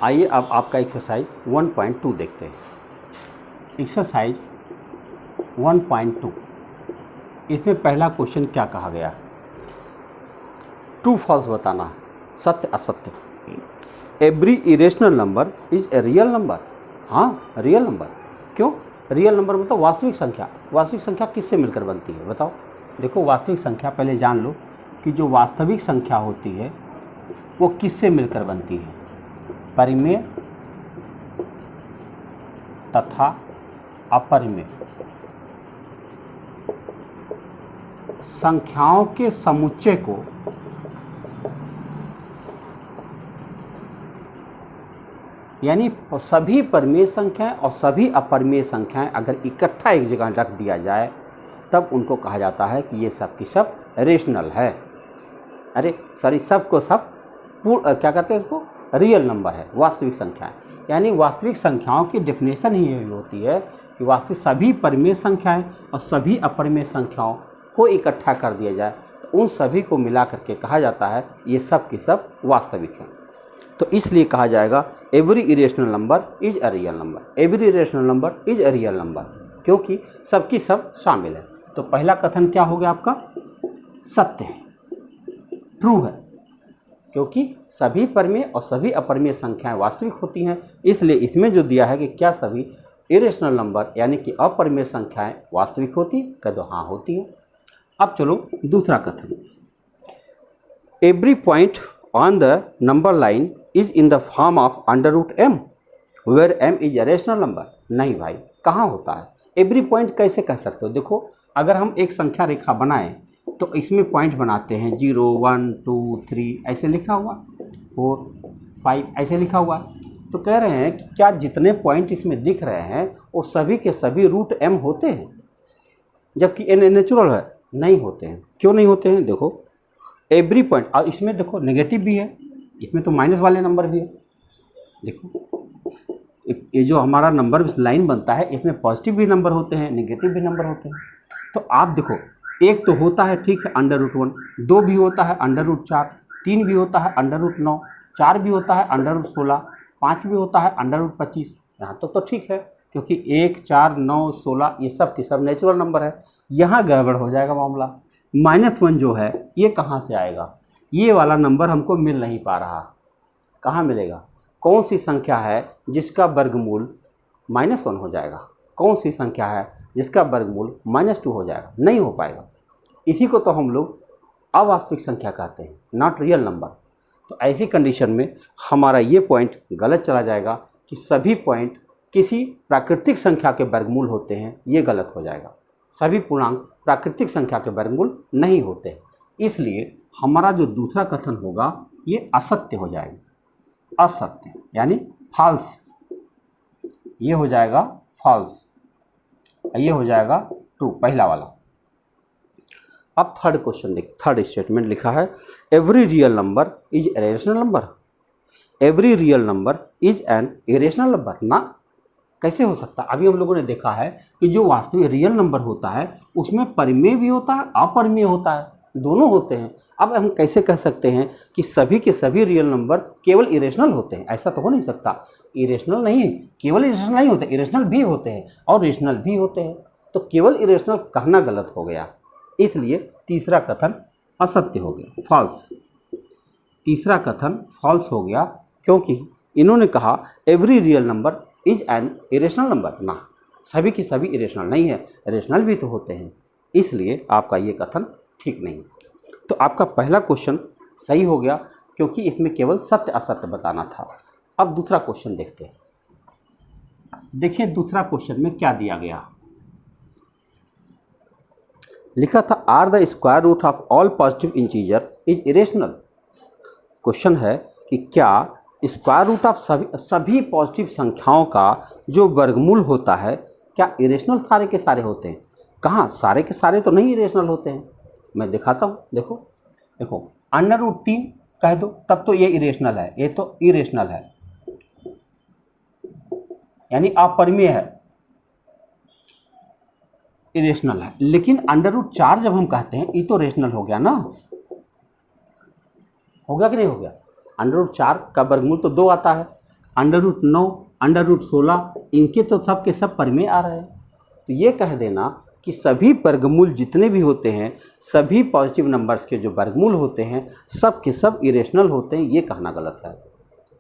आइए अब आपका एक्सरसाइज 1.2 देखते हैं। एक्सरसाइज 1.2 इसमें पहला क्वेश्चन क्या कहा गया? ट्रू फॉल्स बताना है, सत्य असत्य। Every irrational number is a real number. हाँ, रियल नंबर। क्यों रियल नंबर? मतलब वास्तविक संख्या। वास्तविक संख्या किससे मिलकर बनती है बताओ? देखो, वास्तविक संख्या पहले जान लो कि जो वास्तविक संख्या होती है वो किससे मिलकर बनती है? परिमेय तथा अपरिमेय संख्याओं के समुच्चय को यानी सभी परिमेय संख्याएं और सभी अपरिमेय संख्याएं अगर इकट्ठा एक जगह रख दिया जाए तब उनको कहा जाता है कि ये सब की सब रेशनल है। अरे सॉरी, सब को सब क्या कहते हैं इसको? रियल नंबर है, वास्तविक संख्याएं। यानी वास्तविक संख्याओं की डेफिनेशन ही यही होती है कि वास्तविक सभी परिमेय संख्याएं और सभी अपरिमेय संख्याओं को इकट्ठा कर दिया जाए तो उन सभी को मिला करके कहा जाता है ये सब की सब वास्तविक है। तो इसलिए कहा जाएगा every irrational number is a real number. Every irrational number is a real number, क्योंकि सबकी सब शामिल है। तो पहला कथन क्या हो गया आपका? सत्य है, ट्रू है, क्योंकि सभी परिमेय और सभी अपरिमेय संख्याएं वास्तविक होती हैं। इसलिए इसमें जो दिया है कि क्या सभी इरेशनल नंबर यानी कि अपरिमेय संख्याएं वास्तविक होती, कह दो हाँ होती हैं। अब चलो दूसरा कथन। Every point on the number line is in the form of √m where m is a rational number. नहीं भाई, कहाँ होता है? एवरी पॉइंट कैसे कह सकते हो? देखो, अगर हम एक संख्या रेखा बनाएं तो इसमें पॉइंट बनाते हैं 0, 1, 2, 3 ऐसे लिखा हुआ, 4, 5 ऐसे लिखा हुआ। तो कह रहे हैं कि क्या जितने पॉइंट इसमें दिख रहे हैं वो सभी के सभी √m होते हैं, जबकि n नेचुरल है? नहीं होते हैं। क्यों नहीं होते हैं? देखो, एवरी पॉइंट, और इसमें देखो नेगेटिव भी है, इसमें तो माइनस वाले नंबर भी है। देखो, ये जो हमारा नंबर लाइन बनता है इसमें पॉजिटिव भी नंबर होते हैं, नेगेटिव भी नंबर होते हैं। तो आप देखो, एक तो होता है ठीक है √1, 2 भी होता है √4, 3 भी होता है √9, 4 भी होता है √16, 5 भी होता है √25। यहाँ तो ठीक है, क्योंकि 1, 4, 9, 16 ये सब के सब नेचुरल नंबर है। यहाँ गड़बड़ हो जाएगा मामला। -1 जो है ये कहाँ से आएगा? ये वाला नंबर हमको मिल नहीं पा रहा। कहाँ मिलेगा? कौन सी संख्या है जिसका वर्गमूल -1 हो जाएगा? कौन सी संख्या है जिसका वर्गमूल -2 हो जाएगा? नहीं हो पाएगा। इसी को तो हम लोग अवास्तविक संख्या कहते हैं, नॉट रियल नंबर। तो ऐसी कंडीशन में हमारा ये पॉइंट गलत चला जाएगा कि सभी पॉइंट किसी प्राकृतिक संख्या के वर्गमूल होते हैं, ये गलत हो जाएगा। सभी पूर्णांक प्राकृतिक संख्या के वर्गमूल नहीं होते। इसलिए हमारा जो दूसरा कथन होगा ये असत्य हो जाएगा। असत्य यानी फॉल्स, ये हो जाएगा फॉल्स, ये हो जाएगा ट्रू, पहला वाला। अब थर्ड क्वेश्चन देख, थर्ड स्टेटमेंट लिखा है every real number is a rational number. Every real number is an irrational number ना, कैसे हो सकता? अभी हम लोगों ने देखा है कि जो वास्तविक रियल नंबर होता है उसमें परिमेय भी होता है, अपरिमेय होता है, दोनों होते हैं। अब हम कैसे कह सकते हैं कि सभी के सभी रियल नंबर केवल इरेशनल होते हैं? ऐसा तो हो नहीं सकता। इरेशनल नहीं है, केवल इरेशनल नहीं होते, इरेशनल भी होते हैं और रेशनल भी होते हैं। तो केवल इरेशनल कहना गलत हो गया, इसलिए तीसरा कथन असत्य हो गया, फॉल्स। तीसरा कथन फॉल्स हो गया क्योंकि इन्होंने कहा every real number is an irrational number ना, सभी की सभी इरेशनल नहीं है, रेशनल भी तो होते हैं। इसलिए आपका ये कथन ठीक नहीं। तो आपका पहला क्वेश्चन सही हो गया क्योंकि इसमें केवल सत्य असत्य बताना था। अब दूसरा क्वेश्चन देखते हैं। देखिए दूसरा क्वेश्चन में क्या दिया गया। लिखा था are the square root of all positive integer is irrational. Question है कि क्या स्क्वायर रूट ऑफ सभी पॉजिटिव संख्याओं का जो वर्गमूल होता है क्या इरेशनल सारे के सारे होते हैं? कहाँ, सारे के सारे तो नहीं इरेशनल होते हैं। मैं दिखाता हूँ, देखो देखो, √3 कह दो तब तो ये इरेशनल है, ये तो इरेशनल है यानी अपरिमेय है, इरेशनल है। लेकिन √4 जब हम कहते हैं ये तो रेशनल हो गया ना, हो गया कि नहीं हो गया? √4 का वर्गमूल तो 2 आता है, √9, √16 इनके तो सब के सब पर में आ रहे हैं। तो ये कह देना कि सभी वर्गमूल जितने भी होते हैं, सभी पॉजिटिव नंबर्स के जो वर्गमूल होते हैं सब के सब इरेशनल होते हैं, ये कहना गलत है।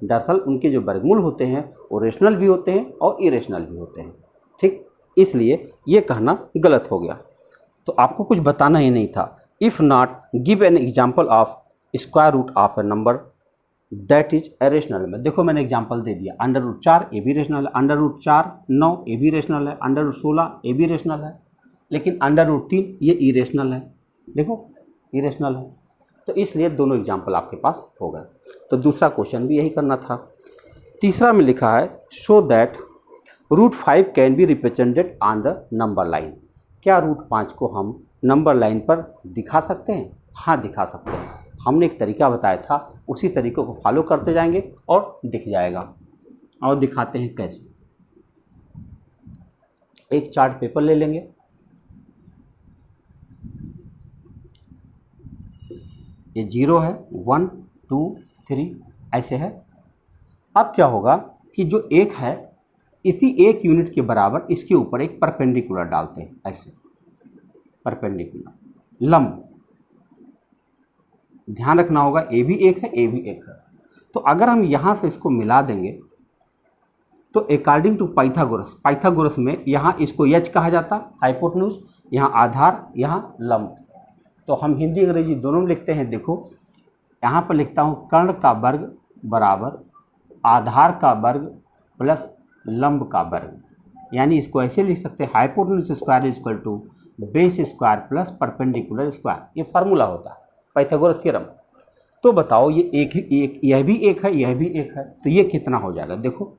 दरअसल उनके जो वर्गमूल होते हैं वो रेशनल भी होते हैं और इरेशनल भी होते हैं। ठीक, इसलिए ये कहना गलत हो गया। तो आपको कुछ बताना ही नहीं था। If not give an example of square root of a number that is rational में। देखो मैंने एग्जाम्पल दे दिया, √4 ये भी रेशनल है, √4 9 ये भी रेशनल है, √16 ये भी रेशनल है, लेकिन √3 ये इरेशनल है। देखो इरेशनल है, तो इसलिए दोनों एग्जाम्पल आपके पास हो गए। तो दूसरा क्वेश्चन भी यही करना था। तीसरा में लिखा है show that √5 can be represented on the number line. क्या √5 को हम नंबर लाइन पर दिखा सकते हैं? हाँ दिखा सकते हैं। हमने एक तरीका बताया था, उसी तरीक़े को फॉलो करते जाएंगे और दिख जाएगा। और दिखाते हैं कैसे। एक चार्ट पेपर ले लेंगे, ये 0 है, 1 2 3 ऐसे है। अब क्या होगा कि जो एक है इसी 1 यूनिट के बराबर इसके ऊपर एक परपेंडिकुलर डालते हैं, ऐसे परपेंडिकुलर लंब। ध्यान रखना होगा ए भी एक है, ए भी एक है। तो अगर हम यहाँ से इसको मिला देंगे तो अकॉर्डिंग टू पाइथागोरस में यहाँ इसको एच कहा जाता, हाइपोटेन्यूज, यहाँ आधार, यहाँ लंब। तो हम हिंदी अंग्रेजी दोनों में लिखते हैं। देखो यहाँ पर लिखता हूँ कर्ण का वर्ग बराबर आधार का वर्ग प्लस लंब का वर्ग, यानी इसको ऐसे लिख सकते हैं hypotenuse square equal to base square plus perpendicular square. ये फार्मूला होता है पाइथागोरस थ्योरम। तो बताओ ये एक यह भी एक है, यह भी एक है, तो ये कितना हो जाएगा? देखो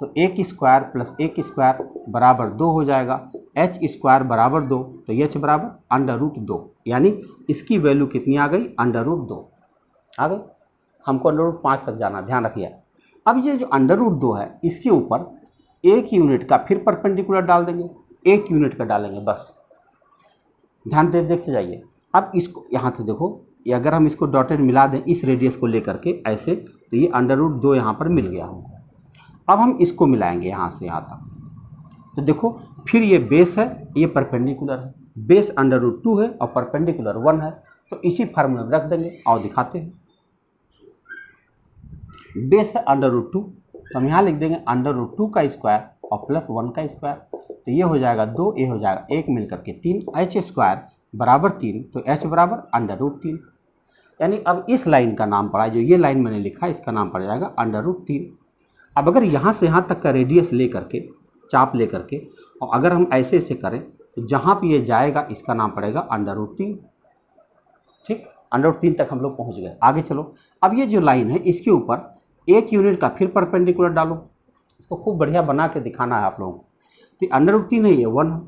तो 1 स्क्वायर प्लस 1 स्क्वायर बराबर 2 हो जाएगा, h स्क्वायर बराबर 2, तो h बराबर √2, यानी इसकी वैल्यू कितनी आ गई? √2 आ गई। हमको √5 तक जाना, ध्यान रखिए। अब ये जो √2 है इसके ऊपर 1 यूनिट का फिर परपेंडिकुलर डाल देंगे, 1 यूनिट का डालेंगे बस। ध्यान दे देखते जाइए। अब इसको यहाँ से देखो, ये अगर हम इसको डॉटेड मिला दें इस रेडियस को लेकर के ऐसे, तो ये √2 यहाँ पर मिल गया हमको। अब हम इसको मिलाएंगे यहाँ से यहाँ तक, तो देखो फिर ये बेस है, ये परपेंडिकुलर है, बेस √2 है और परपेंडिकुलर 1 है, तो इसी फार्मूले में रख देंगे और दिखाते हैं। बेस है √2, तो हम यहाँ लिख देंगे √2 का स्क्वायर और प्लस 1 का स्क्वायर, तो ये हो जाएगा 2, ये हो जाएगा 1 मिल करके 3, h स्क्वायर बराबर 3, तो h बराबर √3, यानी अब इस लाइन का नाम पड़ा, जो ये लाइन मैंने लिखा है इसका नाम पड़ जाएगा √3। अब अगर यहाँ से यहाँ तक का रेडियस ले करके, चाप ले करके, और अगर हम ऐसे ऐसे करें तो जहाँ पे ये जाएगा इसका नाम पड़ेगा √3। ठीक, √3 तक हम लोग पहुँच गए। आगे चलो, अब ये जो लाइन है इसके ऊपर 1 यूनिट का फिर परपेंडिकुलर डालो, इसको खूब बढ़िया बना के दिखाना है आप लोगों को। तो √3 है, ये 1 है,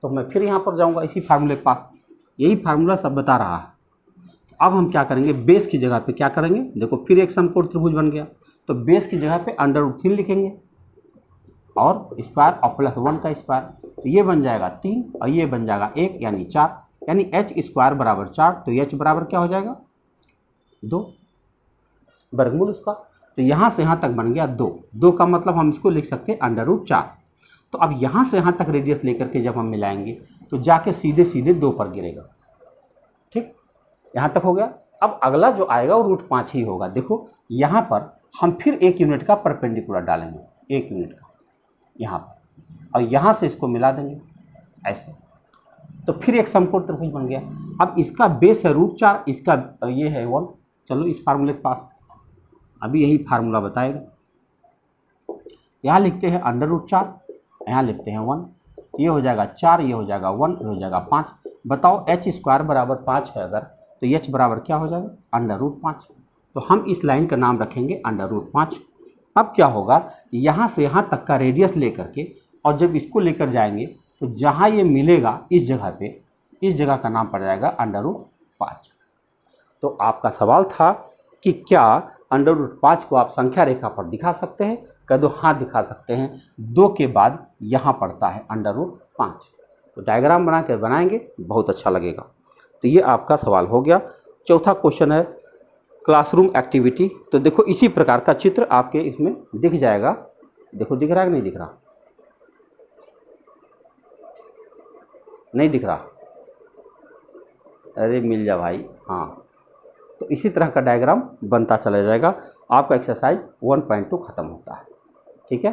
तो मैं फिर यहाँ पर जाऊँगा इसी फार्मूले के पास, यही फार्मूला सब बता रहा है। अब हम क्या करेंगे, बेस की जगह पे क्या करेंगे, देखो फिर एक समकोण त्रिभुज बन गया, तो बेस की जगह पे √3 लिखेंगे और स्क्वायर और प्लस 1 का स्क्वायर, तो ये बन जाएगा 3 और ये बन जाएगा 1 यानी 4, यानी h स्क्वायर बराबर 4, तो h बराबर क्या हो जाएगा 2, वर्गमूल उसका। तो यहाँ से यहाँ तक बन गया 2 का मतलब हम इसको लिख सकते हैं √4। तो अब यहाँ से यहाँ तक रेडियस लेकर के जब हम मिलाएंगे तो जाके सीधे सीधे 2 पर गिरेगा। ठीक, यहाँ तक हो गया। अब अगला जो आएगा वो √5 ही होगा। देखो यहाँ पर हम फिर 1 यूनिट का परपेंडिकुलर डालेंगे, 1 यूनिट का यहाँ पर, और यहाँ से इसको मिला देंगे ऐसे, तो फिर एक समकोण त्रिभुज बन गया। अब इसका बेस है √4, इसका ये है 1। चलो इस फार्मूले के पास, अभी यही फार्मूला बताएगा। यहाँ लिखते हैं √4, यहाँ लिखते हैं 1, तो ये हो जाएगा 4, ये हो जाएगा 1, ये हो जाएगा 5। बताओ h स्क्वायर बराबर 5 है अगर, तो h बराबर क्या हो जाएगा √5। तो हम इस लाइन का नाम रखेंगे √5। अब क्या होगा, यहाँ से यहाँ तक का रेडियस लेकर के, और जब इसको लेकर जाएंगे तो जहाँ ये मिलेगा इस जगह पे, इस जगह का नाम पड़ जाएगा √5। तो आपका सवाल था कि क्या √5 को आप संख्या रेखा पर दिखा सकते हैं? कह दो हाँ दिखा सकते हैं। 2 के बाद यहाँ पड़ता है √5, तो डायग्राम बना कर बनाएंगे, बहुत अच्छा लगेगा। तो ये आपका सवाल हो गया। चौथा क्वेश्चन है क्लासरूम एक्टिविटी। तो देखो इसी प्रकार का चित्र आपके इसमें दिख जाएगा। देखो दिख रहा है कि नहीं दिख रहा? नहीं दिख रहा? अरे मिल जा भाई। हाँ, तो इसी तरह का डायग्राम बनता चला जाएगा। आपका एक्सरसाइज 1.2 खत्म होता है। ठीक है।